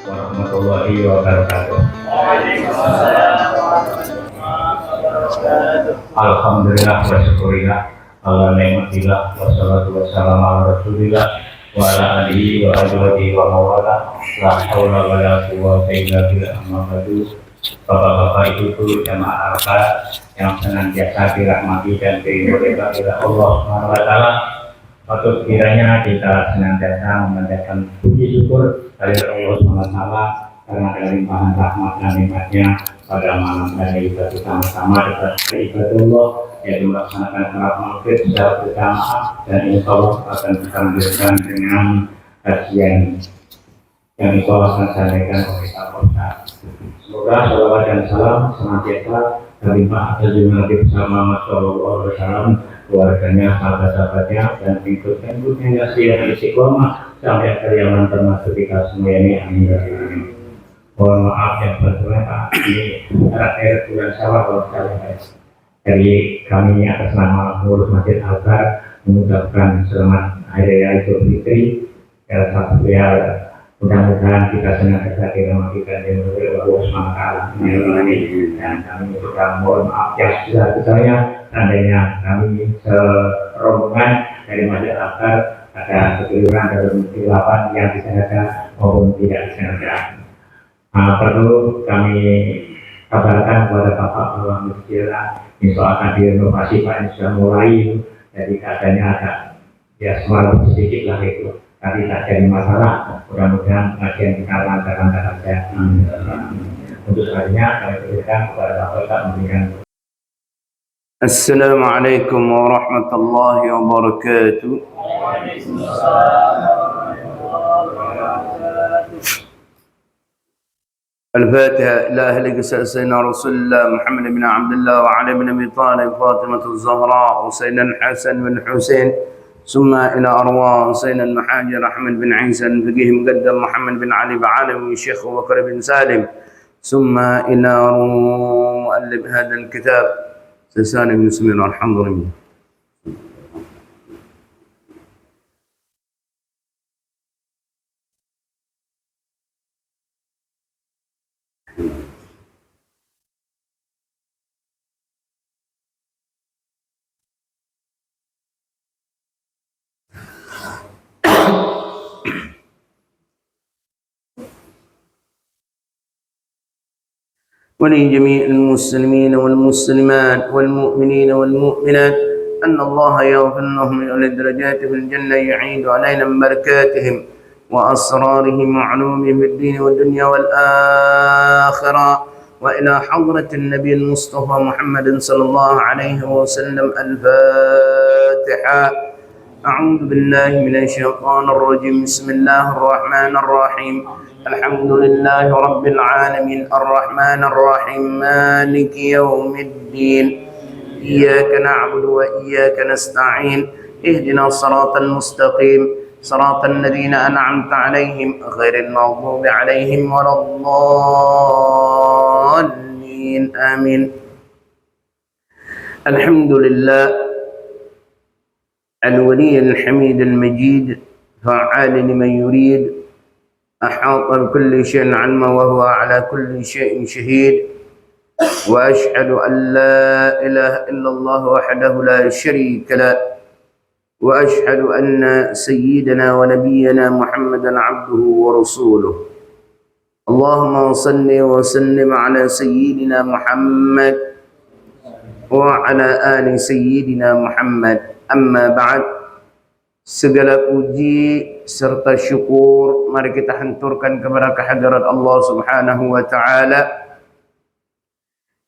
warahmatullahi wabarakatuh. Alhamdulillah wa syukurillah ala ni'matillah wassalatu wassalamu ala rasulillah wa ala alihi wa azwajihi wa mawala la haula wa la quwwata illa billah. Amma ba'du. Bapak-bapak, ibu-ibu, jamaah arafat yang senantiasa dirahmati dan diridhoi oleh Allah Subhanahu wa taala. Patut kiranya kita senantiasa memanjatkan puji syukur kepada Allah Subhanahu wa taala karena kelimpahan rahmat dan nikmatnya pada malam hari kita bersama-sama dekat ibadullah, yaitu melaksanakan salat maghrib secara berjamaah, dan insya Allah akan kita lanjutkan dengan kajian yang akan disampaikan oleh Pak Ustaz. Semoga salawat dan salam senantiasa terlimpah atas junjungan Nabi Muhammad SAW, keluarganya, sahabat-sahabatnya, dan pengikut-pengikutnya yang setia dan istiqomah sampai akhir zaman termasuk kita semua ini. Amin. Mohon maaf yang sebetulnya Pak, ini terakhir bulan Syawal kalau saya dari kami atas nama pengurus Masjid Al-Azhar mengucapkan selamat Hari Raya Idul Fitri. Mudah-mudahan kita senantiasa dirahmatikan dan diberkahi Allah SWT. Dan kami juga mohon maaf yang sebesar-besarnya seandainya kami serombongan dari Masjid Al-Azhar ada kekeliruan dalam khilafan yang disengaja maupun tidak disengaja. Perlu kami kabarkan kepada Bapak bahwa masjid insya Allah akan direnovasi Pak, ini sudah mulai, jadi keadaannya agak ya semalam sedikit lah itu. Tapi tak jadi masalah, mudah-mudahan pengajian kita lancar-lancar saja. Untuk selanjutnya kami berikan kepada Bapak memberikan. Assalamualaikum warahmatullahi wabarakatuh. الفاتحة إلى أهل سيدنا رسول الله محمد بن عبد الله وعلي بن أبي طالب فاطمة الزهراء وسيدنا الحسن بن حسين، ثم إلى أرواح سيدنا المحاجر أحمد بن عيسى الفقيه مقدم محمد بن علي بعالم والشيخ أبو بكر بن سالم، ثم إلى مؤلف هذا الكتاب سيدنا بن سمير الحمد. ولجميع المسلمين والمسلمات والمؤمنين والمؤمنات أن الله يغفر لهم ولدرجات في الجنة، يعيد علينا من بركاتهم وأسرارهم وعلومهم في الدين والدنيا والآخرة، وإلى حضرة النبي المصطفى محمد صلى الله عليه وسلم. الفاتحة. أعوذ بالله من الشيطان الرجيم. بسم الله الرحمن الرحيم. الحمد لله رب العالمين الرحمن الرحيم مالك يوم الدين، إياك نعبد وإياك نستعين، اهدنا الصراط المستقيم صراط الذين أنعمت عليهم غير المغضوب عليهم ولا الضالين آمين. الحمد لله الولي الحميد المجيد فعال لمن يريد، أحاط بكل شيء علما وهو على كل شيء شهيد، وأشهد أن لا إله إلا الله وحده لا شريك له، وأشهد أن سيدنا ونبينا محمدا عبده ورسوله. اللهم صل وسلم على سيدنا محمد وعلى آل سيدنا محمد. أما بعد. Segala puji serta syukur mari kita hanturkan kepada kehadirat Allah Subhanahu wa taala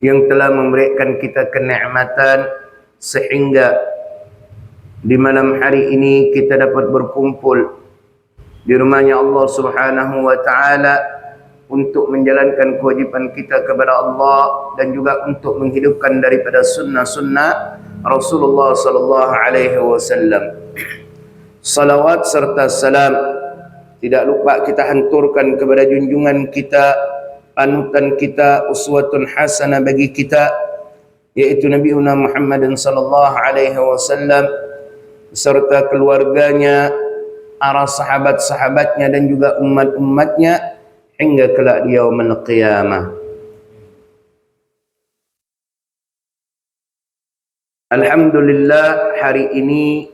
yang telah memberikan kita kenikmatan sehingga di malam hari ini kita dapat berkumpul di rumahnya Allah Subhanahu wa taala untuk menjalankan kewajiban kita kepada Allah dan juga untuk menghidupkan daripada sunnah-sunnah Rasulullah sallallahu alaihi wasallam. Salawat serta salam tidak lupa kita hanturkan kepada junjungan kita, panutan kita, uswatun hasanah bagi kita, yaitu Nabi Muhammad sallallahu alaihi wasallam serta keluarganya, para sahabat-sahabatnya dan juga umat-umatnya hingga kelak di yaumul qiyamah. Alhamdulillah, hari ini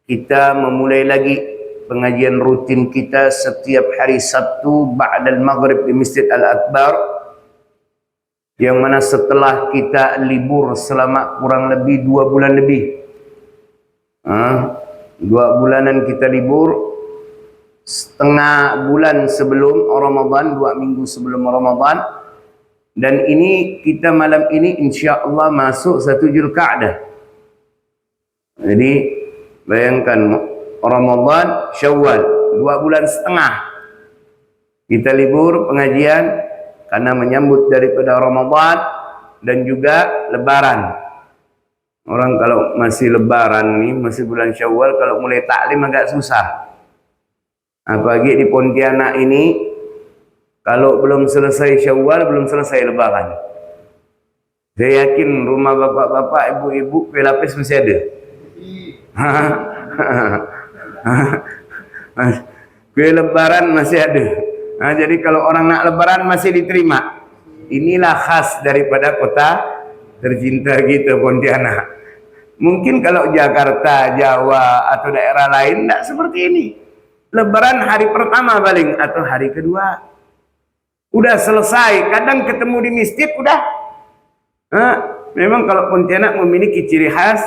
kita memulai lagi pengajian rutin kita setiap hari Sabtu ba'dal maghrib di Masjid Al-Akbar, yang mana setelah kita libur selama kurang lebih 2 bulan lebih. 2 bulanan kita libur, setengah bulan sebelum Ramadan, 2 minggu sebelum Ramadan. Dan ini kita malam ini insya-Allah masuk 1 Zulqa'dah. Jadi bayangkan Ramadan, Syawal, 2 bulan setengah kita libur pengajian karena menyambut daripada Ramadan dan juga Lebaran. Orang kalau masih Lebaran nih, masih bulan Syawal, kalau mulai taklim agak susah. Apalagi di Pontianak ini, kalau belum selesai Syawal, belum selesai Lebaran. Saya yakin rumah bapak-bapak, ibu-ibu, kue lapis masih ada. Kue Lebaran masih ada. Jadi kalau orang nak Lebaran masih diterima. Inilah khas daripada kota tercinta kita, Pontianak. Mungkin kalau Jakarta, Jawa atau daerah lain tidak seperti ini. Lebaran hari pertama paling atau hari kedua udah selesai. Kadang ketemu di masjid udah. Memang kalau Pontianak memiliki ciri khas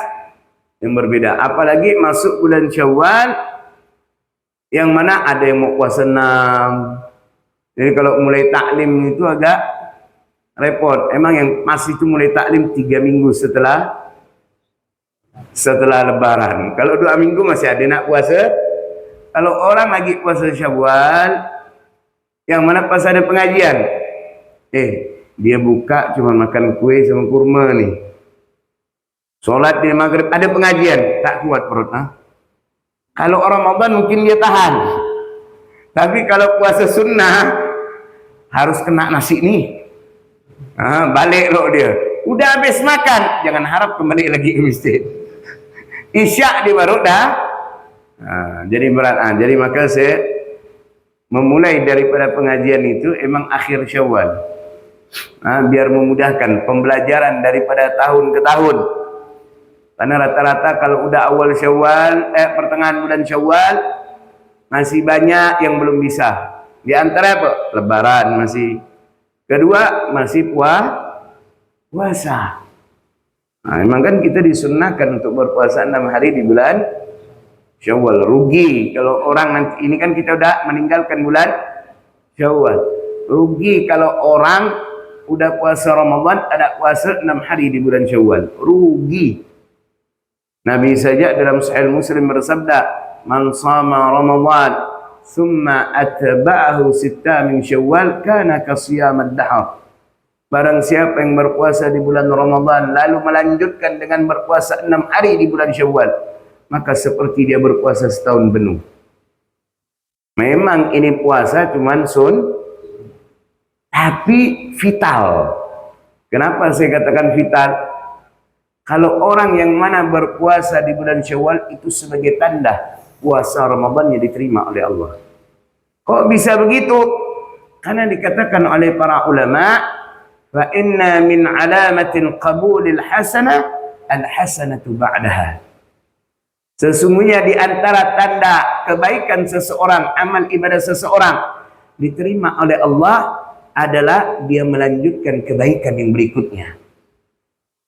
yang berbeda. Apalagi masuk bulan Syawal, yang mana ada yang mau puasa 6. Jadi kalau mulai taklim itu agak repot. Emang yang masih itu mulai taklim 3 minggu setelah Lebaran. Kalau 2 minggu masih ada nak puasa. Kalau orang lagi puasa Syawal, yang mana pas ada pengajian, dia buka cuma makan kue sama kurma nih. Sholat di maghrib ada pengajian, tak kuat perut. Kalau Ramadan mungkin dia tahan, tapi kalau puasa sunnah harus kena nasi nih. Balik loh dia. Udah habis makan, jangan harap kembali lagi ke masjid. Isya di baru dah. Jadi berat. Jadi maka saya memulai daripada pengajian itu emang akhir Syawal. Biar memudahkan pembelajaran daripada tahun ke tahun. Karena rata-rata kalau udah awal Syawal, pertengahan bulan Syawal, masih banyak yang belum bisa. Di antara apa? Lebaran masih. Kedua, masih puasa. Memang kan kita disunnahkan untuk berpuasa 6 hari di bulan Syawal. Rugi kalau orang nanti, ini kan kita udah meninggalkan bulan Syawal. Rugi kalau orang udah puasa Ramadan, ada puasa 6 hari di bulan Syawal. Rugi. Nabi saja dalam Sahih Muslim bersabda, "Man shama Ramadan, thumma atba'ahu 6 min Syawal, kana ka shiyamad dahr." Barang siapa yang berpuasa di bulan Ramadan lalu melanjutkan dengan berpuasa 6 hari di bulan Syawal, maka seperti dia berpuasa setahun penuh. Memang ini puasa cuman tapi vital. Kenapa saya katakan vital? Kalau orang yang mana berpuasa di bulan Syawal itu sebagai tanda puasa Ramadannya diterima oleh Allah. Kok bisa begitu? Karena dikatakan oleh para ulama, fa inna min alamatil qabulil hasanah al-hasanatu ba'daha. Sesungguhnya di antara tanda kebaikan seseorang, amal ibadah seseorang diterima oleh Allah adalah dia melanjutkan kebaikan yang berikutnya.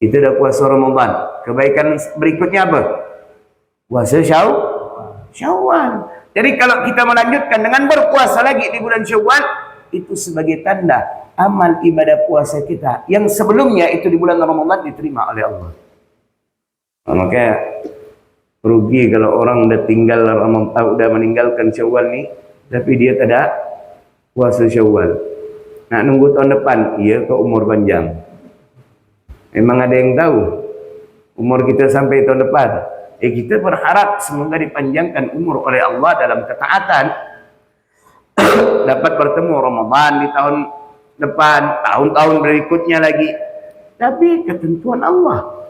Itu dah puasa Ramadan. Kebaikan berikutnya apa? Puasa Syawal. Jadi kalau kita melanjutkan dengan berpuasa lagi di bulan Syawal, itu sebagai tanda amal ibadah puasa kita yang sebelumnya itu di bulan Ramadan diterima oleh Allah. Maka rugi kalau orang udah tinggal udah meninggalkan Syawal nih, tapi dia tidak puasa Syawal. Nak nunggu tahun depan, iya ke umur panjang. Memang ada yang tahu umur kita sampai tahun depan. Kita berharap semoga dipanjangkan umur oleh Allah dalam ketaatan. Dapat bertemu Ramadan di tahun depan, tahun-tahun berikutnya lagi. Tapi ketentuan Allah.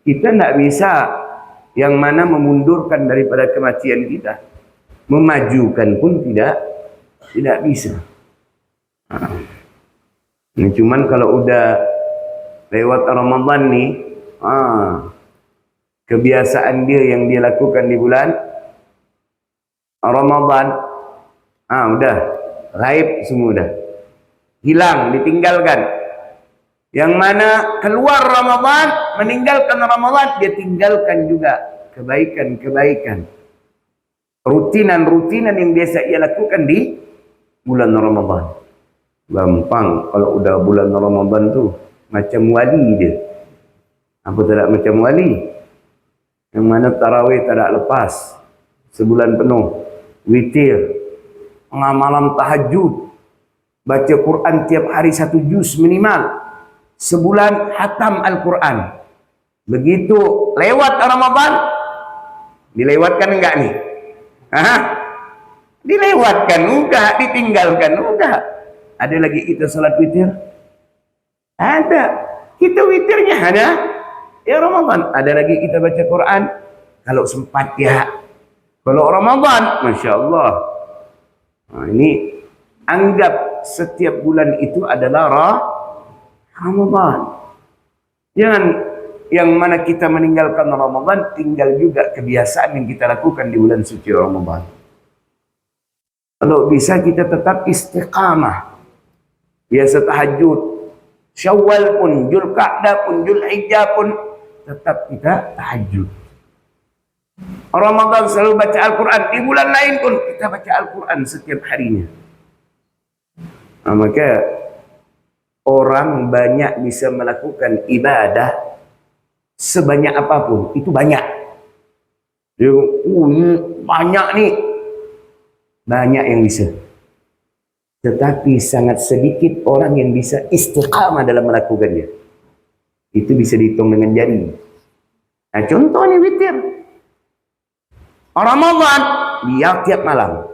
Kita tidak bisa yang mana memundurkan daripada kematian kita. Memajukan pun tidak Tidak bisa. Ini cuman kalau udah lewat Ramadan nih, kebiasaan dia yang dia lakukan di bulan Ramadan, udah gaib semua, udah hilang, ditinggalkan. Yang mana keluar Ramadan, meninggalkan Ramadan, dia tinggalkan juga kebaikan-kebaikan, rutinan-rutinan yang biasa ia lakukan di bulan Ramadan. Gampang kalau udah bulan Ramadan tuh macam wali dia. Apa tidak macam wali? Yang mana tarawih tak lepas sebulan penuh, witir, malam tahajud, baca Quran tiap hari 1 juz minimal, sebulan hatam Al-Quran. Begitu lewat Ramadan, dilewatkan enggak nih? Dilewatkan enggak, ditinggalkan enggak. Ada lagi kita salat witir? Ada. Kita witirnya ada ya Ramadan. Ada lagi kita baca Quran kalau sempat ya. Kalau Ramadan, Masya Allah. Nah, ini anggap setiap bulan itu adalah Ramadan. Jangan yang mana kita meninggalkan Ramadan, tinggal juga kebiasaan yang kita lakukan di bulan suci Ramadan. Kalau bisa kita tetap istiqamah. Biasa tahajud, Syawal pun, Zulqa'dah pun, Zulhijjah pun, tetap kita tahajud. Ramadan selalu baca Al-Quran, di bulan lain pun kita baca Al-Quran setiap harinya. Nah, maka orang banyak bisa melakukan ibadah sebanyak apapun, itu banyak. Banyak nih, banyak yang bisa. Tetapi sangat sedikit orang yang bisa istiqamah dalam melakukannya. Itu bisa dihitung dengan jari. Nah, contohnya witir. Ramadan, dia tiap malam.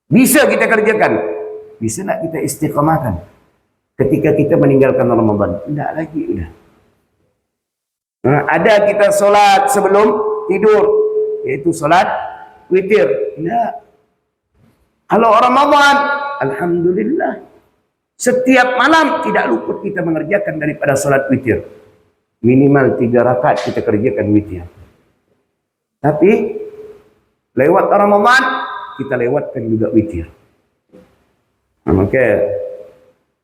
Bisa kita kerjakan. Bisa nak kita istiqamahkan. Ketika kita meninggalkan Ramadan. Tidak lagi, udah. Nah, ada kita solat sebelum tidur, yaitu solat witir. Tidak. Kalau Ramadan, alhamdulillah, setiap malam tidak luput kita mengerjakan daripada solat witir. Minimal 3 rakaat kita kerjakan witir. Tapi lewat Ramadan, kita lewatkan juga witir. Nah, maka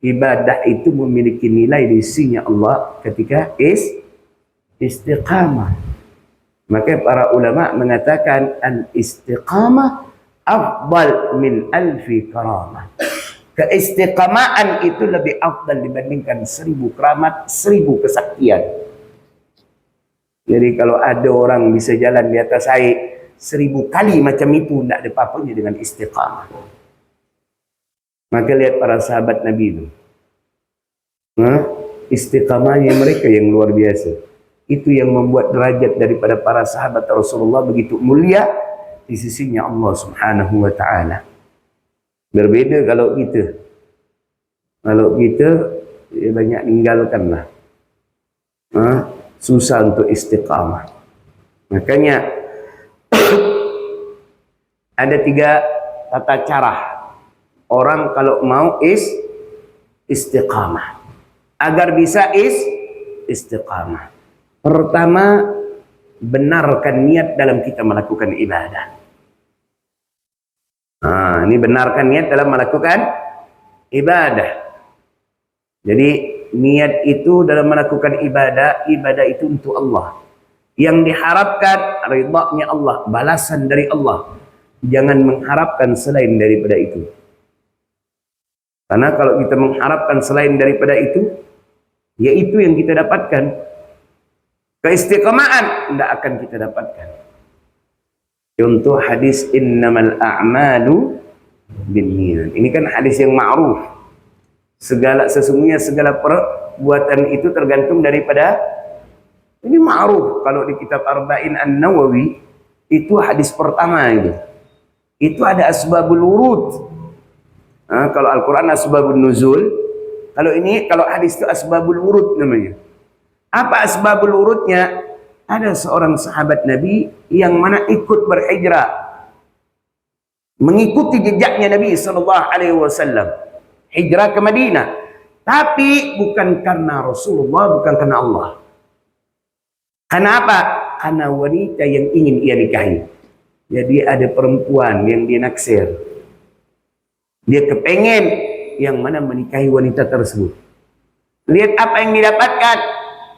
ibadah itu memiliki nilai di sisinya Allah ketika istiqamah. Maka para ulama mengatakan al-istiqamah afdal min alfi karamah. Keistiqamaan itu lebih afdal dibandingkan 1000 keramat, 1000 kesaktian. Jadi kalau ada orang bisa jalan di atas air 1000 kali macam itu, tidak ada apa-apanya dengan istiqamah. Maka lihat para sahabat Nabi itu, istiqamahnya mereka yang luar biasa. Itu yang membuat derajat daripada para sahabat Rasulullah begitu mulia di sisinya Allah Subhanahu wa ta'ala. Berbeda kalau kita. Kalau kita ya banyak tinggalkanlah. Susah untuk istiqamah. Makanya ada 3 tata cara orang kalau mau istiqamah. Agar bisa istiqamah. Pertama, benarkan niat dalam kita melakukan ibadah. Ini benarkan niat dalam melakukan ibadah. Jadi niat itu dalam melakukan ibadah, ibadah itu untuk Allah. Yang diharapkan ridha-Nya Allah, balasan dari Allah. Jangan mengharapkan selain daripada itu. Karena kalau kita mengharapkan selain daripada itu, yaitu yang kita dapatkan. Keistiqamaan tidak akan kita dapatkan. Contoh hadis innamal a'malu binniyat. Ini kan hadis yang ma'ruf. Sesungguhnya segala perbuatan itu tergantung daripada, ini ma'ruf. Kalau di kitab Arba'in An-Nawawi itu hadis pertama itu. Itu ada asbabul wurud. Kalau Al-Quran asbabun nuzul. Kalau hadis itu asbabul wurud namanya. Apa asbabul wurudnya? Ada seorang sahabat Nabi yang mana ikut berhijrah mengikuti jejaknya Nabi SAW, hijrah ke Madinah, tapi bukan karena Rasulullah, bukan karena Allah. Karena apa? Karena wanita yang ingin ia nikahi. Jadi ada perempuan yang dia naksir, dia kepengen yang mana menikahi wanita tersebut. Lihat apa yang didapatkan.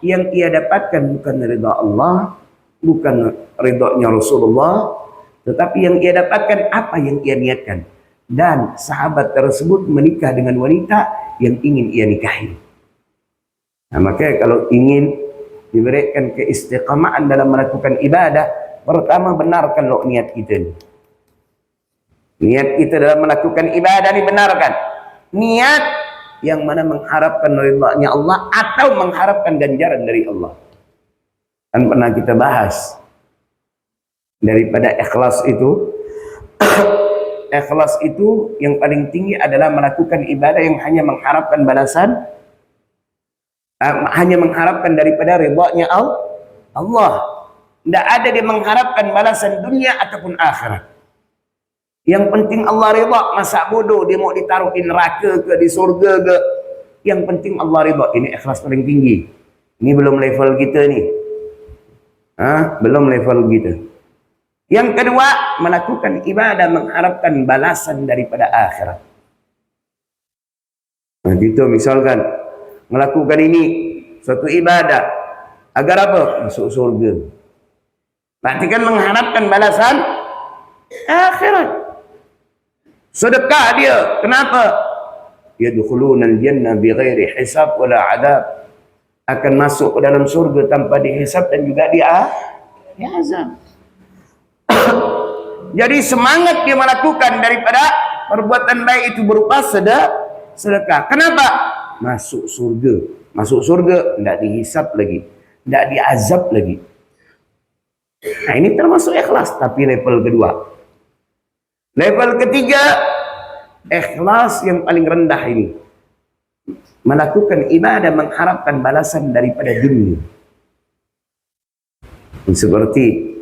Yang ia dapatkan bukan ridha Allah, bukan ridhonya Rasulullah, tetapi yang ia dapatkan apa yang ia niatkan. Dan sahabat tersebut menikah dengan wanita yang ingin ia nikahi. Nah, makanya kalau ingin diberikan keistiqamaan dalam melakukan ibadah, pertama benarkan lo niat kita ini. Niat kita dalam melakukan ibadah ini benarkan. Niat yang mana mengharapkan ridha-Nya Allah atau mengharapkan ganjaran dari Allah. Kan pernah kita bahas. Daripada ikhlas itu ikhlas itu yang paling tinggi adalah melakukan ibadah yang hanya mengharapkan balasan, hanya mengharapkan daripada ridha-Nya Allah. Tidak ada dia mengharapkan balasan dunia ataupun akhirat. Yang penting Allah ridha. Masa bodoh dia mau ditaruh di neraka ke di surga ke. Yang penting Allah ridha. Ini ikhlas paling tinggi. Ini belum level kita ni. Belum level kita. Yang kedua, melakukan ibadah mengharapkan balasan daripada akhirat. Nah, gitu misalkan melakukan ini suatu ibadah agar apa? Masuk surga. Berarti kan mengharapkan balasan akhirat. Sedekah dia, kenapa? Yadkhulunal jannah bighairi hisab wala adab. Akan masuk ke dalam surga tanpa dihisab dan juga diazab. Jadi semangat dia melakukan daripada perbuatan baik itu berupa sedekah. Kenapa? Masuk surga. Masuk surga tidak dihisab lagi, tidak diazab lagi. Nah, ini termasuk ikhlas, tapi level kedua. Level ketiga, ikhlas yang paling rendah ini. Melakukan ibadah mengharapkan balasan daripada dunia. Seperti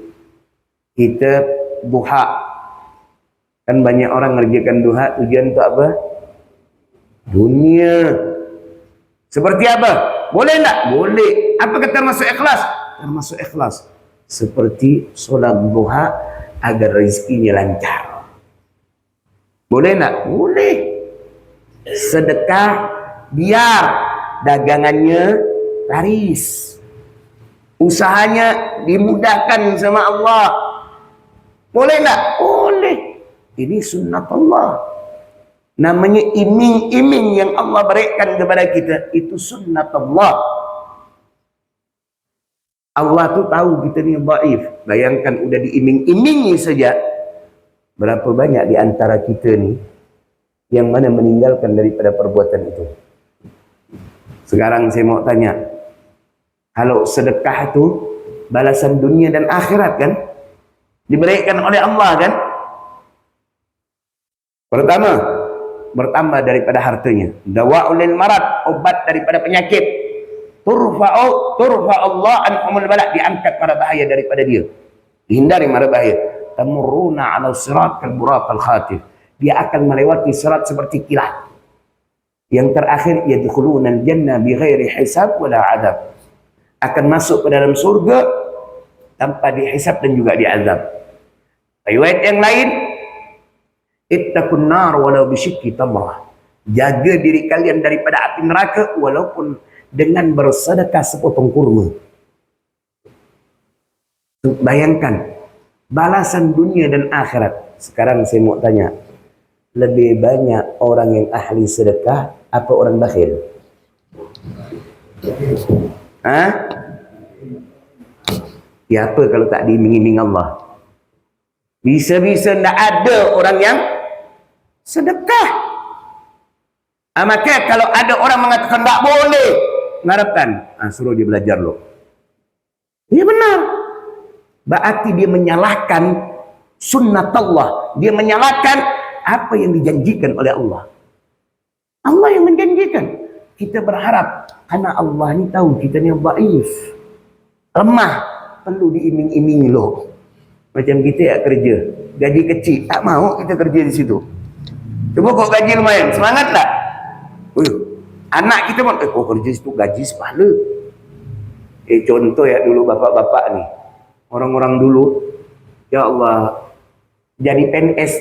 kita duha. Kan banyak orang ngerjakan duha tujuan untuk apa? Dunia. Seperti apa? Boleh enggak? Boleh. Apakah termasuk ikhlas? Termasuk ikhlas. Seperti solat duha agar rezekinya lancar. Boleh enggak? Boleh. Sedekah biar dagangannya laris. Usahanya dimudahkan sama Allah. Boleh enggak? Boleh. Ini sunnat Allah. Namanya iming-iming yang Allah berikan kepada kita. Itu sunnat Allah. Allah tuh tahu kita ni dhaif. Bayangkan udah diiming-imingi saja. Berapa banyak di antara kita ni yang mana meninggalkan daripada perbuatan itu. Sekarang saya mau tanya, kalau sedekah itu balasan dunia dan akhirat kan? Diberikan oleh Allah kan? Pertama, bertambah daripada hartanya. Dawa'ul lil marad, obat daripada penyakit. Turfa Allah anhumul bala, diangkat mara bahaya daripada dia. Dihindari mara bahaya. Tamurruna 'ala sirat kal buraqal khatif. Dia akan melewati sirat seperti kilat. Yang terakhir, yadkhulunal jannah bighairi hisab wala adab. Akan masuk ke dalam surga tanpa dihisab dan juga diazab. Riwayat yang lain, ittaqun nar walau bisyikki tamrah. Jaga diri kalian daripada api neraka walaupun dengan bersedekah sepotong kurma. Bayangkan balasan dunia dan akhirat. Sekarang saya mau tanya, lebih banyak orang yang ahli sedekah apa orang bakhil? Ya apa kalau tak diiming-iming Allah? Bisa-bisa tidak ada orang yang sedekah. Maka kalau ada orang mengatakan tak boleh, mengharapkan, suruh dia belajar loh. Ya benar. Berarti dia menyalahkan sunnat Allah. Dia menyalahkan apa yang dijanjikan oleh Allah. Allah yang menjanjikan. Kita berharap, karena Allah ni tahu kita ni dhaif, lemah, perlu diiming-imingi loh. Macam kita ya kerja, gaji kecil, tak mau kita kerja di situ. Coba kok gaji lumayan, semangat tak? Anak kita pun, kok kerja situ gaji separuh. Contoh ya dulu bapak-bapak nih, orang-orang dulu, ya Allah, jadi PNS,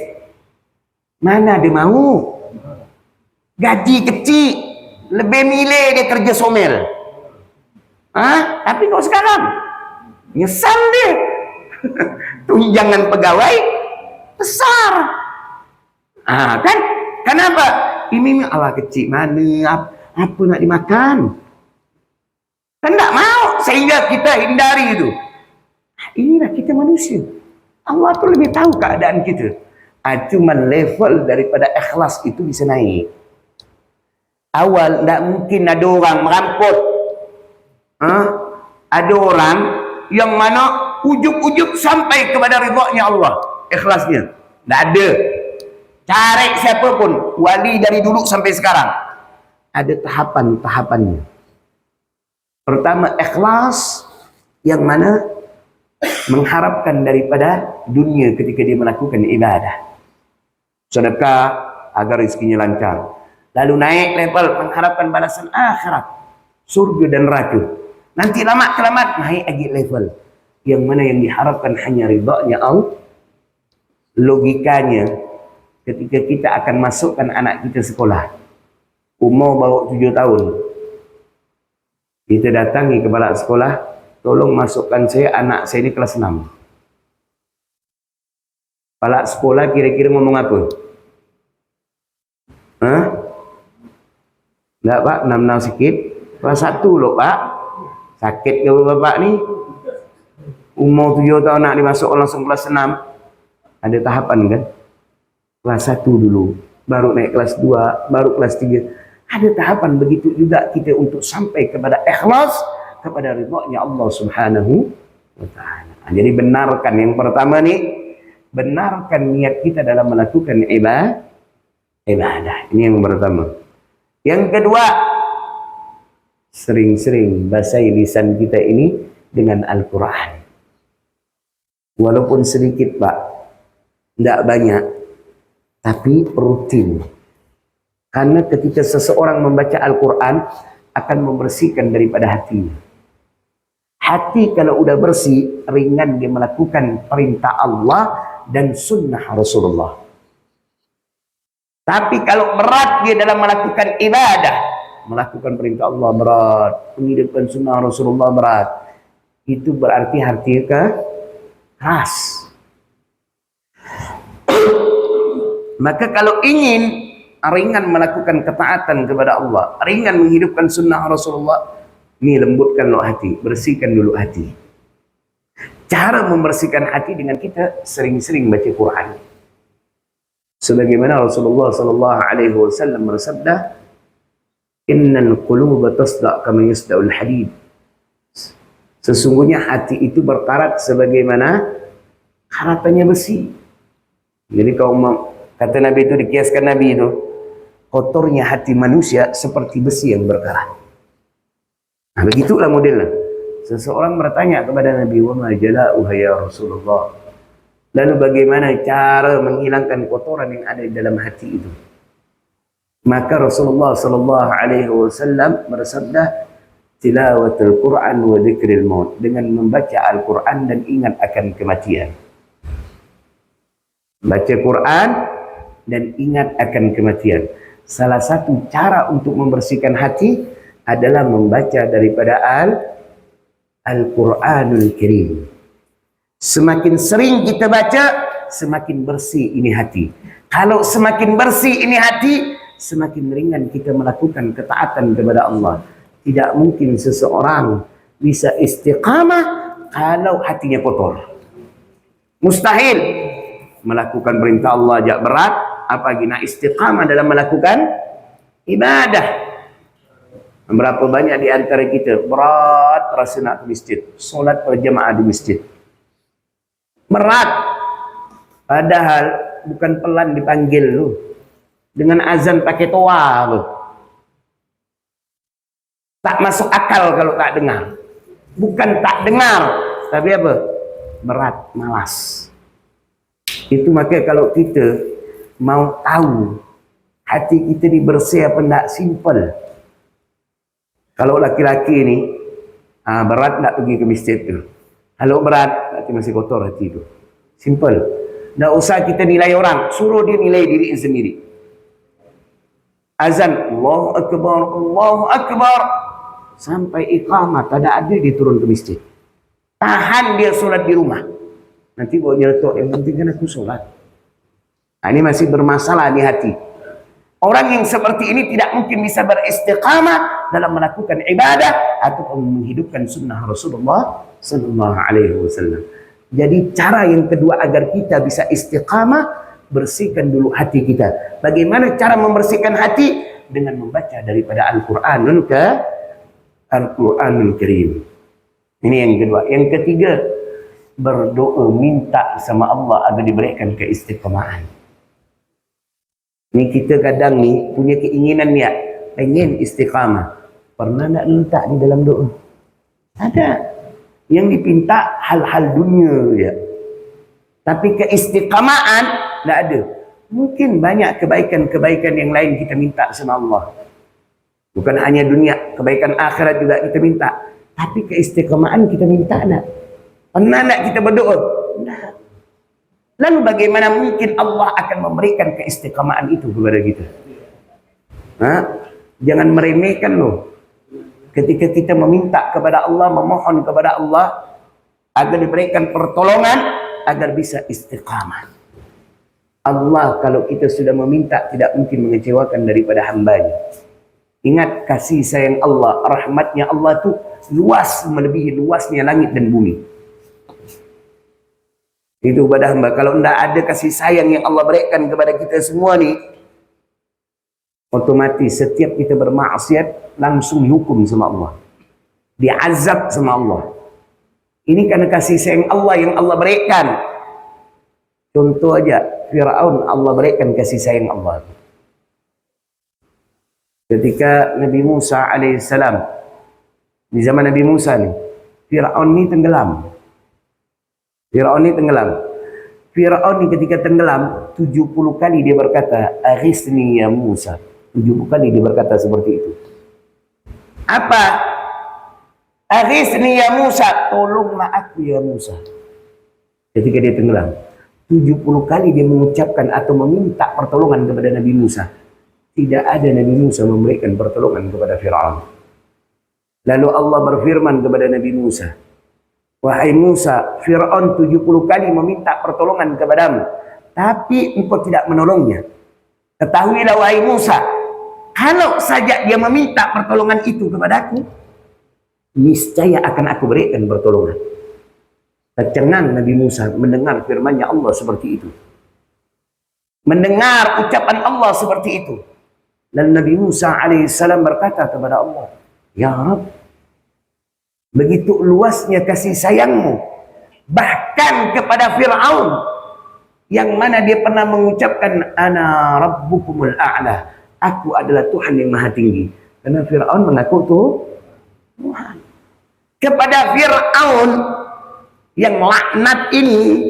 mana dia mau? Gaji kecil, lebih milih dia kerja somel. Tapi kok sekarang nyesal dia. Tunjangan pegawai besar. Kan? Kenapa? Ini Allah kecil mana? Apa nak dimakan? Kan tak mau, sehingga kita hindari itu. Inilah kita manusia. Allah tu lebih tahu keadaan kita. Cuma level daripada ikhlas itu bisa naik. Awal tak mungkin ada orang merampok. Ada orang yang mana ujub-ujub sampai kepada ridha-Nya Allah, ikhlasnya. Tak ada. Cari siapa pun, wali dari dulu sampai sekarang. Ada tahapan-tahapannya. Pertama, ikhlas yang mana mengharapkan daripada dunia ketika dia melakukan ibadah. Sedekah agar rezekinya lancar. Lalu naik level mengharapkan balasan akhirat, surga dan neraka. Nanti lama-kelamaan naik lagi level yang mana yang diharapkan hanya ridha-Nya Allah. Logikanya, ketika kita akan masukkan anak kita sekolah, umur baru 7 tahun, kita datangi kepala sekolah, tolong masukkan saya, anak saya ini kelas 6. Kepala sekolah kira-kira ngomong apa? Enggak Pak, 6 sikit. Kelas 1 loh Pak. Sakit ke Bapak ni? Umur 7 tahun nak dimasuk langsung kelas 6. Ada tahapan kan? Kelas 1 dulu, baru naik kelas 2, baru kelas 3. Ada tahapan begitu juga kita untuk sampai kepada ikhlas, kepada ridha-Nya Allah Subhanahu wa ta'ala. Jadi benarkan yang pertama ni, benarkan niat kita dalam melakukan ibadah. Ini yang pertama. Yang kedua, sering-sering basahi lisan kita ini dengan Al-Quran. Walaupun sedikit Pak, tidak banyak, tapi rutin. Karena ketika seseorang membaca Al-Quran akan membersihkan daripada hati. Hati kalau udah bersih, ringan dia melakukan perintah Allah dan sunnah Rasulullah. Tapi kalau berat dia dalam melakukan ibadah, melakukan perintah Allah berat, menghidupkan sunnah Rasulullah berat, itu berarti hati keras. Maka kalau ingin ringan melakukan ketaatan kepada Allah, ringan menghidupkan sunnah Rasulullah, ini lembutkan hati, bersihkan dulu hati. Cara membersihkan hati dengan kita sering-sering baca Quran. Sebagaimana Rasulullah sallallahu alaihi wasallam bersabda, "Innal quluba tasda' kama yasda'ul hadid." Sesungguhnya hati itu berkarat sebagaimana karatannya besi. Jadi kalau kata Nabi itu, dikiaskan Nabi itu, kotornya hati manusia seperti besi yang berkarat. Nah, begitulah modelnya. Seseorang bertanya kepada Nabi, "Wa ma jala'uha ya Rasulullah?" Lalu bagaimana cara menghilangkan kotoran yang ada di dalam hati itu? Maka Rasulullah sallallahu alaihi wasallam bersabda, "Tilawatul Quran wa dzikril maut." Dengan membaca Al-Quran dan ingat akan kematian. Baca Quran dan ingat akan kematian. Salah satu cara untuk membersihkan hati adalah membaca daripada Al-Quranul Karim. Semakin sering kita baca, semakin bersih ini hati. Kalau semakin bersih ini hati, semakin ringan kita melakukan ketaatan kepada Allah. Tidak mungkin seseorang bisa istiqamah kalau hatinya kotor. Mustahil. Melakukan perintah Allah ajak berat, apalagi nak istiqamah dalam melakukan ibadah. Berapa banyak di antara kita berat rasa nak ke masjid, solat berjamaah di masjid. Berat. Padahal bukan pelan dipanggil lu. Dengan azan pakai toa lu. Tak masuk akal kalau tak dengar. Bukan tak dengar, tapi apa? Berat, malas. Itu maka kalau kita mau tahu hati kita ni bersih apa enggak, simple. Kalau laki-laki ni berat nak pergi ke masjid tu. Kalau berat, berarti masih kotor hati tu. Simple. Tak usah kita nilai orang, suruh dia nilai diri sendiri. Azan, Allahu Akbar, Allahu Akbar. Sampai iqamah, tak ada dia turun ke masjid. Tahan dia solat di rumah. Nanti bawa nyeletuk, yang penting kan aku solat. Ini masih bermasalah di hati. Orang yang seperti ini tidak mungkin bisa beristiqamah dalam melakukan ibadah ataupun menghidupkan sunnah Rasulullah sallallahu alaihi wasallam. Jadi cara yang kedua agar kita bisa istiqamah, bersihkan dulu hati kita. Bagaimana cara membersihkan hati? Dengan membaca daripada Al-Qur'anul Karim. Ini yang kedua. Yang ketiga, berdoa minta sama Allah agar diberikan keistiqamahan. Ni kita kadang ni punya keinginan niat pengen istiqamah. Pernah nak minta di dalam doa? Ada. Yang dipinta hal-hal dunia ya. Tapi keistiqamaan tak ada. Mungkin banyak kebaikan-kebaikan yang lain kita minta sama Allah. Bukan hanya dunia, kebaikan akhirat juga kita minta. Tapi keistiqamaan kita minta tak? Pernah nak kita berdoa? Tak. Lalu bagaimana mungkin Allah akan memberikan keistiqamaan itu kepada kita? Jangan meremehkan loh. Ketika kita meminta kepada Allah, memohon kepada Allah agar diberikan pertolongan agar bisa istiqamah. Allah kalau kita sudah meminta tidak mungkin mengecewakan daripada hambanya. Ingat kasih sayang Allah, rahmatnya Allah itu luas melebihi luasnya langit dan bumi. Itu kepada hamba. Kalau tidak ada kasih sayang yang Allah berikan kepada kita semua ni, otomatis setiap kita bermaksiat langsung dihukum sama Allah, diazab sama Allah. Ini karena kasih sayang Allah yang Allah berikan. Contoh aja, Fir'aun Allah berikan kasih sayang Allah. Ketika Nabi Musa alaihissalam, di zaman Nabi Musa ni, Fir'aun ni tenggelam. Fir'aun ni ketika tenggelam 70 kali dia berkata, "Aghisni ya Musa." 70 kali dia berkata seperti itu. Apa? "Aghisni ya Musa." Tolonglah aku ya Musa. Ketika dia tenggelam 70 kali dia mengucapkan atau meminta pertolongan kepada Nabi Musa. Tidak ada Nabi Musa memberikan pertolongan kepada Fir'aun. Lalu Allah berfirman kepada Nabi Musa, "Wahai Musa, Fir'aun 70 kali meminta pertolongan kepadamu, tapi engkau tidak menolongnya. Ketahuilah wahai Musa, kalau saja dia meminta pertolongan itu kepadaku, niscaya akan aku berikan pertolongan." Tercengang Nabi Musa mendengar firman-Nya Allah seperti itu. Mendengar ucapan Allah seperti itu. Dan Nabi Musa alaihissalam berkata kepada Allah, "Ya Rabb, begitu luasnya kasih sayangmu bahkan kepada Fir'aun yang mana dia pernah mengucapkan ana rabbukumul a'la, aku adalah Tuhan yang maha tinggi." Karena Fir'aun mengaku Tuhan. Kepada Fir'aun yang laknat ini,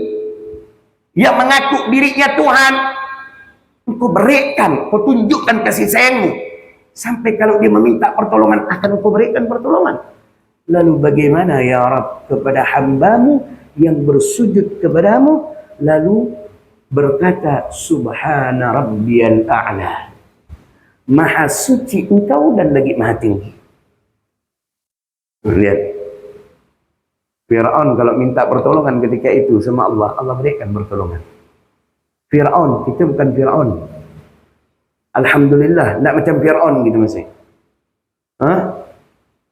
yang mengaku dirinya Tuhan, engkau berikan, kau tunjukkan kasih sayangmu sampai kalau dia meminta pertolongan akan engkau berikan pertolongan. Lalu bagaimana ya Rabb kepada hambamu yang bersujud kepadamu lalu berkata, "Subhana rabbiyal a'la." Maha suci engkau dan lagi maha tinggi. Lihat. Fir'aun kalau minta pertolongan ketika itu sama Allah, Allah berikan pertolongan. Fir'aun, kita bukan Fir'aun. Alhamdulillah, tidak macam Fir'aun gitu masih.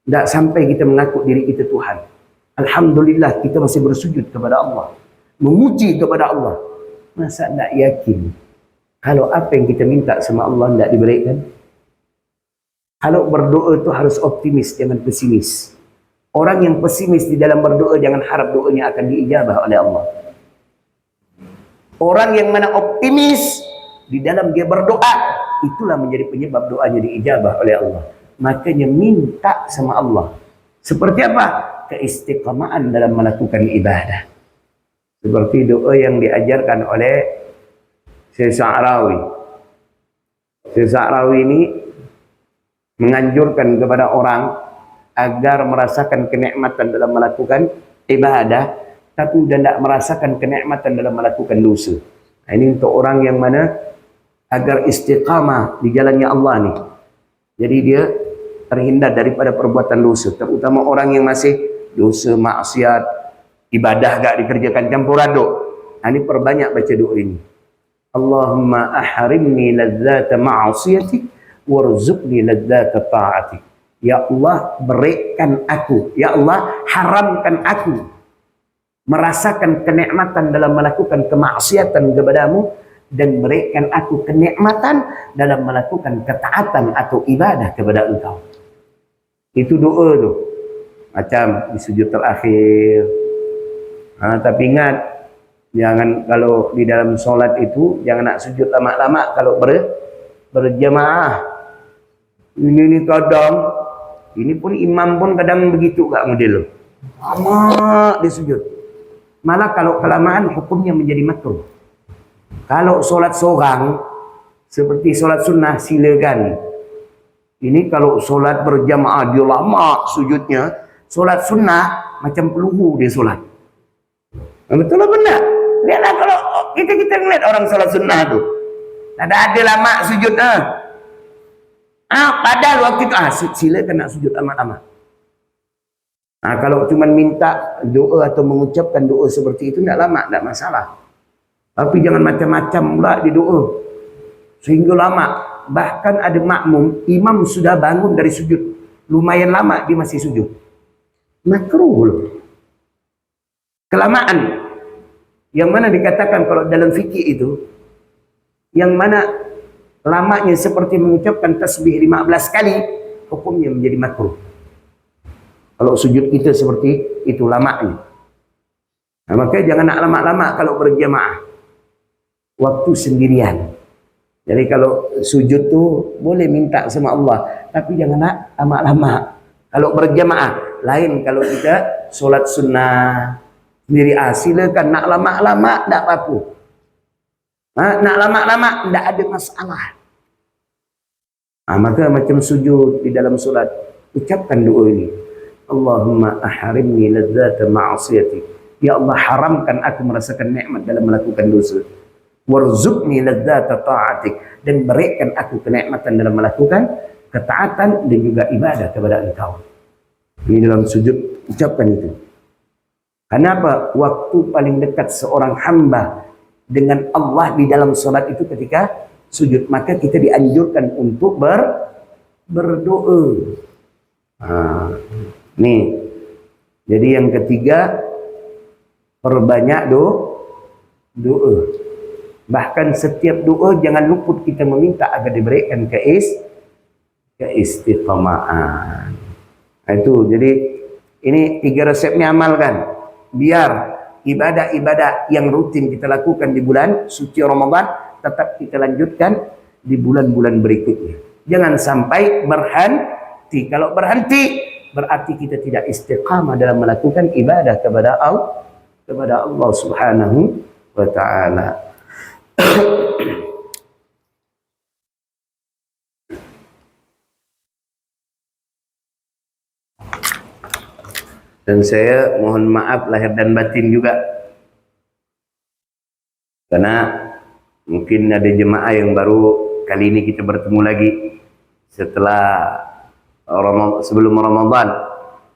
Tidak sampai kita mengaku diri kita Tuhan. Alhamdulillah kita masih bersujud kepada Allah, memuji kepada Allah. Masa tidak yakin kalau apa yang kita minta sama Allah tidak diberikan? Kalau berdoa itu harus optimis, jangan pesimis. Orang yang pesimis di dalam berdoa jangan harap doanya akan diijabah oleh Allah. Orang yang mana optimis di dalam dia berdoa, itulah menjadi penyebab doanya diijabah oleh Allah. Makanya minta sama Allah. Seperti apa? Keistiqamaan dalam melakukan ibadah. Seperti doa yang diajarkan oleh Syekh Sa'rawi. Syekh Sa'rawi ini menganjurkan kepada orang agar merasakan kenikmatan dalam melakukan ibadah, tapi tidak merasakan kenikmatan dalam melakukan dosa. Nah, ini untuk orang yang mana agar istiqamah di jalannya Allah nih. Jadi dia terhindar daripada perbuatan dosa, terutama orang yang masih dosa, maksiat, ibadah gak dikerjakan campur aduk. Nah, ini perbanyak baca doa ini. Allahumma ahrimni ladzata ma'asiyatik warzuqni ladzata ta'atik. Ya Allah, berikan aku, ya Allah, haramkan aku merasakan kenikmatan dalam melakukan kemaksiatan kepadamu, dan berikan aku kenikmatan dalam melakukan ketaatan atau ibadah kepada Engkau. Itu doa tu. Macam di sujud terakhir. Tapi ingat, jangan kalau di dalam solat itu jangan nak sujud lama-lama kalau berjamaah. Ini kadang, ini pun imam pun kadang begitu kak model. Lama dia sujud. Malah kalau kelamaan hukumnya menjadi makruh. Kalau solat seorang seperti solat sunnah silakan. Ini kalau solat berjamaah dia lama sujudnya. Solat sunnah macam peluhu dia solat. Betul lah benar. Lihatlah kalau kita ngeliat orang solat sunnah tu, ada lama sujud. Padahal waktu itu silakan nak sujud amat-amat. Kalau cuma minta doa atau mengucapkan doa seperti itu tidak lama, tidak masalah. Tapi jangan macam-macam pula di doa sehingga lama. Bahkan ada makmum, imam sudah bangun dari sujud, lumayan lama dia masih sujud. Makruh loh. Kelamaan. Yang mana dikatakan kalau dalam fikih itu, yang mana lamanya seperti mengucapkan tasbih 15 kali, hukumnya menjadi makruh. Kalau sujud kita seperti itu lamanya. Nah, makanya jangan nak lama-lama kalau berjamaah. Waktu sendirian. Jadi kalau sujud tu boleh minta sama Allah, tapi jangan nak lama-lama. Kalau berjamaah, lain kalau kita solat sunnah sendiri. Silakan nak lama-lama tak apa-apa. Nak lama-lama tak ada masalah. Maka macam sujud di dalam solat, ucapkan doa ini. Allahumma ahrimni ladzata ma'asiyatik. Ya Allah, haramkan aku merasakan nikmat dalam melakukan dosa. Warzuqni ladzata ta'atik, dan berikan aku kenikmatan dalam melakukan ketaatan dan juga ibadah kepada Engkau. Ini dalam sujud ucapkan itu. Kenapa? Waktu paling dekat seorang hamba dengan Allah di dalam salat itu ketika sujud. Maka kita dianjurkan untuk berdoa. Nih. Jadi yang ketiga, perbanyak doa. Bahkan setiap doa jangan luput kita meminta agar diberikan keistiqamahan. Itu jadi ini 3 resepnya amalkan. Biar ibadah-ibadah yang rutin kita lakukan di bulan suci Ramadan tetap kita lanjutkan di bulan-bulan berikutnya. Jangan sampai berhenti. Kalau berhenti berarti kita tidak istiqamah dalam melakukan ibadah kepada Allah Subhanahu wa taala. Dan saya mohon maaf lahir dan batin juga, karena mungkin ada jemaah yang baru kali ini kita bertemu lagi setelah sebelum Ramadan,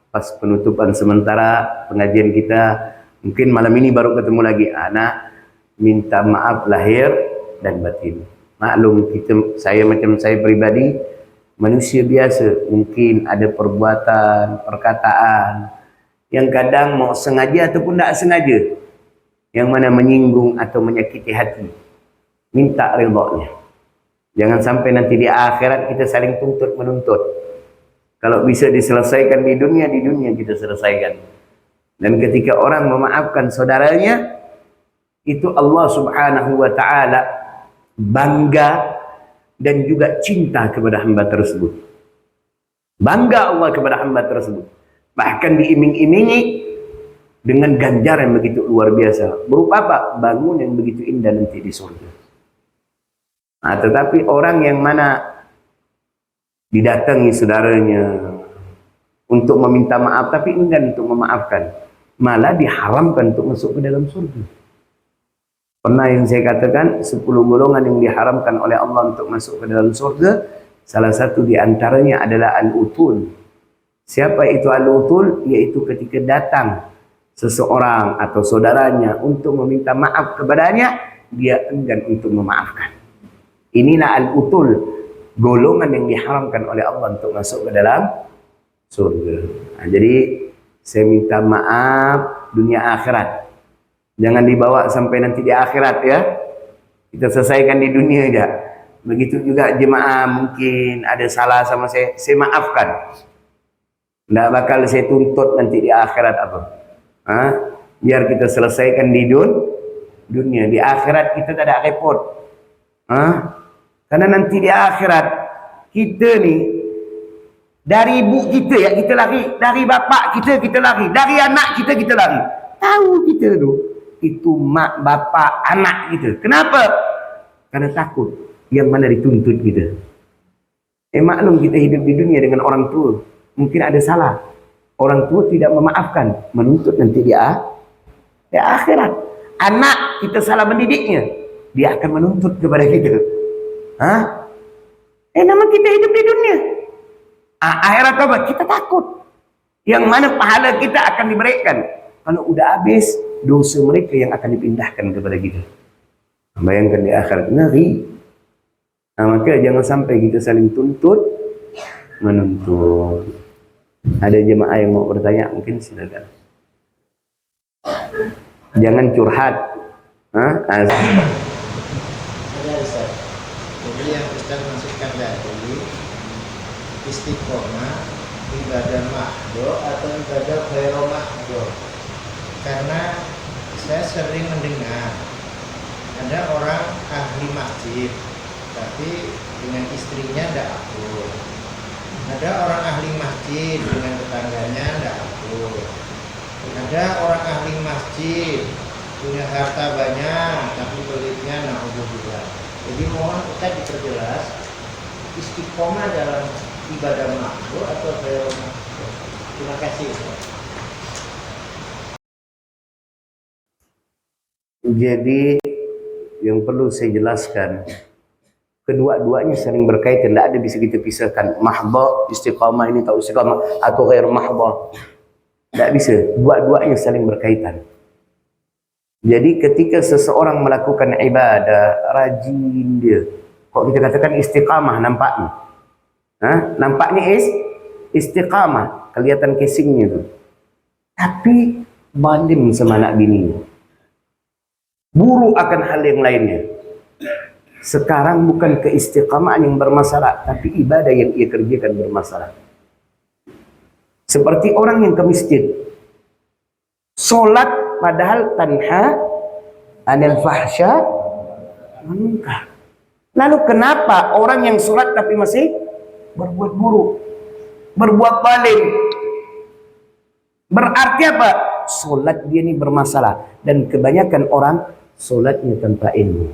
pas penutupan sementara pengajian kita. Mungkin malam ini baru ketemu lagi. Anak minta maaf lahir dan batin. Maklum saya macam saya pribadi manusia biasa, mungkin ada perbuatan, perkataan yang kadang mau sengaja ataupun tak sengaja, yang mana menyinggung atau menyakiti hati. Minta ridha-Nya. Jangan sampai nanti di akhirat kita saling tuntut menuntut. Kalau bisa diselesaikan di dunia kita selesaikan. Dan ketika orang memaafkan saudaranya, itu Allah Subhanahu wa taala bangga dan juga cinta kepada hamba tersebut. Bangga Allah kepada hamba tersebut. Bahkan diiming-imingi dengan ganjaran yang begitu luar biasa. Berupa apa? Bangun yang begitu indah nanti di surga. Nah, tetapi orang yang mana didatangi saudaranya untuk meminta maaf tapi enggan untuk memaafkan, malah diharamkan untuk masuk ke dalam surga. Pernah yang saya katakan 10 golongan yang diharamkan oleh Allah untuk masuk ke dalam surga, salah satu di antaranya adalah al-utul. Siapa itu al-utul? Yaitu ketika datang seseorang atau saudaranya untuk meminta maaf kepadanya, dia enggan untuk memaafkan. Inilah al-utul, golongan yang diharamkan oleh Allah untuk masuk ke dalam surga. Nah, jadi saya minta maaf dunia akhirat. Jangan dibawa sampai nanti di akhirat ya. Kita selesaikan di dunia aja. Begitu juga jemaah mungkin ada salah sama saya maafkan. Tidak bakal saya tuntut nanti di akhirat apa. Biar kita selesaikan di dunia. Di akhirat kita tak ada repot. Karena nanti di akhirat kita ni dari ibu kita ya kita lari, dari bapak kita lari, dari anak kita lari. Tahu kita tu itu mak bapak anak kita. Kenapa? Karena takut yang mana dituntut kita. Maklum kita hidup di dunia dengan orang tua, mungkin ada salah. Orang tua tidak memaafkan, menuntut nanti di akhirat. Anak kita salah mendidiknya, dia akan menuntut kepada kita. Nama kita hidup di dunia. Akhirat apa? Kita takut. Yang mana pahala kita akan diberikan. Kalau udah habis, dosa mereka yang akan dipindahkan kepada kita. Bayangkan di akhirat, ngeri. Maka jangan sampai kita saling tuntut, menuntut. Ada jemaah yang mau bertanya, mungkin silakan. Jangan curhat. Ada Ustaz. Jadi yang Ustaz maksudkan tadi istiqomah ibadah mahdo atau ibadah ghairu mahdo. Karena saya sering mendengar ada orang ahli masjid tapi dengan istrinya tidak akur. Ada orang ahli masjid dengan tetangganya tidak akur. Ada orang ahli masjid punya harta banyak tapi pelitnya na'udzubillah. Jadi mohon Ustaz diperjelas istiqomah dalam ibadah mahdo atau ghairu mahdo. Terima kasih Ustaz. Jadi yang perlu saya jelaskan, kedua-duanya saling berkaitan. Tidak ada bisa kita pisahkan mahdha istiqamah ini atau istiqamah atau ghair mahdha. Tidak bisa, dua-duanya saling berkaitan. Jadi ketika seseorang melakukan ibadah, rajin dia, kok kita katakan istiqamah nampaknya. Nampaknya istiqamah, kelihatan casingnya tu. Tapi balim sama anak bini. Buruk akan hal yang lainnya. Sekarang bukan keistiqamahan yang bermasalah, tapi ibadah yang ia kerjakan bermasalah. Seperti orang yang ke masjid, solat padahal tanha anil fahsya munkar. Lalu kenapa orang yang solat tapi masih berbuat buruk, berbuat zalim? Berarti apa? Solat dia ini bermasalah. Dan kebanyakan orang solatnya tanpa ilmu.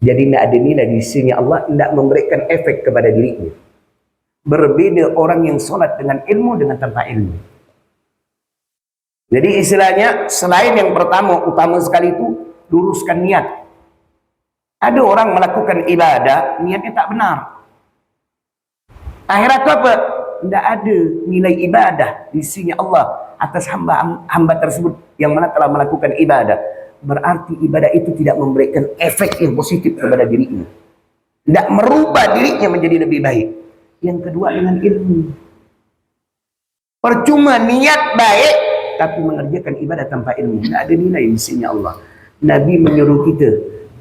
Jadi tidak ada nilai di sini. Allah tidak memberikan efek kepada dirinya. Berbeda orang yang solat dengan ilmu dengan tanpa ilmu. Jadi istilahnya selain yang pertama utama sekali itu luruskan niat. Ada orang melakukan ibadah niatnya tak benar. Akhirat itu apa? Tidak ada nilai ibadah di sini Allah atas hamba tersebut yang mana telah melakukan ibadah. Berarti ibadah itu tidak memberikan efek yang positif kepada dirinya. Tidak merubah dirinya menjadi lebih baik. Yang kedua dengan ilmu. Percuma niat baik tapi mengerjakan ibadah tanpa ilmu. Tidak ada nilai di sini Allah. Nabi menyuruh kita,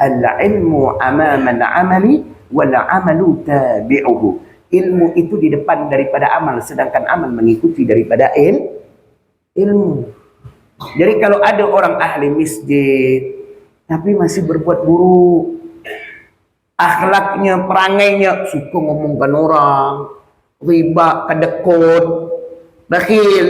al-ilmu amama al-amali wal-amalu tabi'uhu. Ilmu itu di depan daripada amal, sedangkan amal mengikuti daripada ilmu. Jadi kalau ada orang ahli masjid tapi masih berbuat buruk, akhlaknya, perangainya, suka ngomongkan orang, riba, kedekut, bakhil,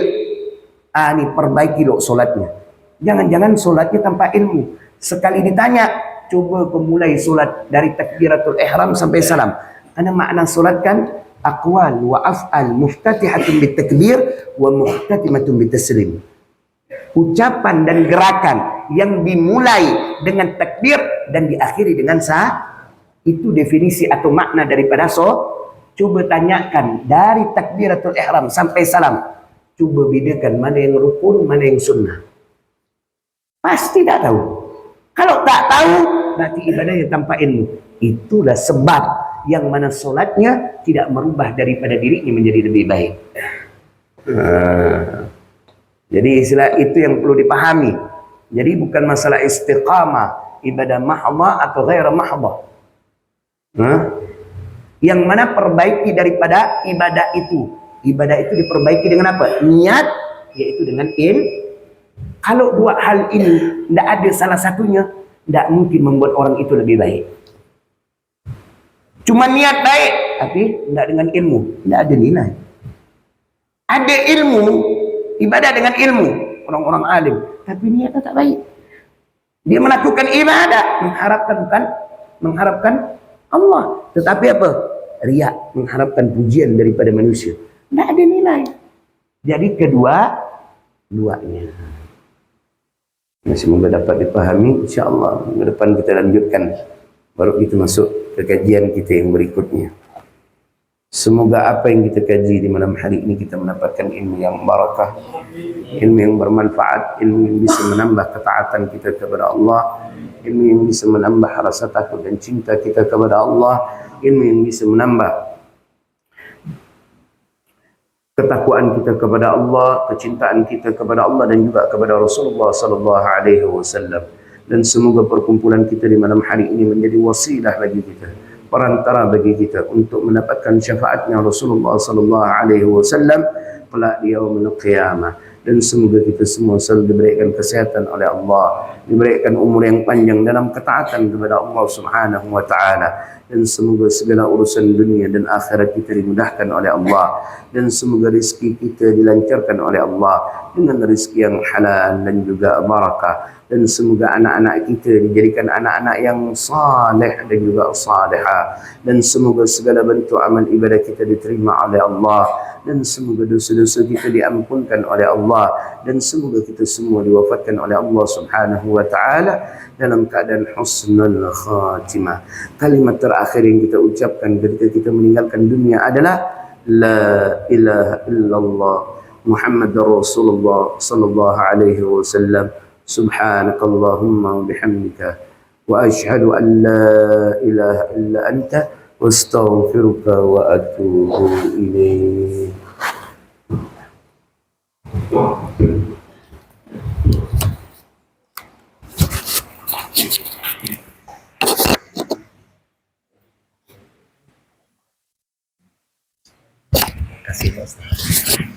Ini perbaiki loh solatnya. Jangan-jangan solatnya tanpa ilmu. Sekali ditanya, coba mulai solat dari takbiratul ihram sampai salam. Karena makna solat kan aqwal wa af'al muftatihatun bitakbir wa muhtatimatun bitaslim. Ucapan dan gerakan yang dimulai dengan takbir dan diakhiri dengan itu definisi atau makna daripada coba tanyakan dari takbiratul ihram sampai salam, coba bedakan mana yang rukun, mana yang sunnah. Pasti tak tahu. Kalau tak tahu, berarti ibadahnya tanpa ilmu. Itulah sebab yang mana solatnya tidak merubah daripada dirinya menjadi lebih baik. Jadi istilah itu yang perlu dipahami. Jadi bukan masalah istiqamah, ibadah mahdhah atau ghair mahdhah. Yang mana perbaiki daripada ibadah itu. Ibadah itu diperbaiki dengan apa? Niat, yaitu dengan Kalau dua hal ini tidak ada salah satunya, tidak mungkin membuat orang itu lebih baik. Cuma niat baik, tapi tidak dengan ilmu, tidak ada nilai. Ada ilmu, ibadah dengan ilmu, orang-orang alim, tapi niatnya tak baik. Dia melakukan ibadah, mengharapkan Allah, tetapi apa? Riya, mengharapkan pujian daripada manusia. Tidak ada nilai. Jadi kedua-duanya. Semoga dapat dipahami. InsyaAllah ke depan kita lanjutkan. Baru kita masuk ke kajian kita yang berikutnya. Semoga apa yang kita kaji di malam hari ini kita mendapatkan ilmu yang barakah, ilmu yang bermanfaat, ilmu yang bisa menambah ketaatan kita kepada Allah, ilmu yang bisa menambah rasa takut dan cinta kita kepada Allah, ilmu yang bisa menambah ketakwaan kita kepada Allah, kecintaan kita kepada Allah dan juga kepada Rasulullah sallallahu alaihi wasallam. Dan semoga perkumpulan kita di malam hari ini menjadi wasilah bagi kita, perantara bagi kita untuk mendapatkan syafaatnya Rasulullah sallallahu alaihi wasallam kelak di yaumul qiyamah. Dan semoga kita semua selalu diberikan kesehatan oleh Allah, diberikan umur yang panjang dalam ketaatan kepada Allah Subhanahu wa taala. Dan semoga segala urusan dunia dan akhirat kita dimudahkan oleh Allah, dan semoga rezeki kita dilancarkan oleh Allah dengan rezeki yang halal dan juga barakah. Dan semoga anak-anak kita dijadikan anak-anak yang saleh dan juga salihah, dan semoga segala bentuk amal ibadah kita diterima oleh Allah, dan semoga dosa-dosa kita diampunkan oleh Allah, dan semoga kita semua diwafatkan oleh Allah Subhanahu wa taala dalam keadaan husnul khatimah. Kalimat terakhir yang kita ucapkan ketika kita meninggalkan dunia adalah la ilaha illallah Muhammadur Rasulullah sallallahu alaihi wasallam. Subhanakallahumma wa bihamdika wa ashhadu an la ilaha illa anta wastaghfiruka wa atubu ilaik. Terima kasih Pak Ustaz.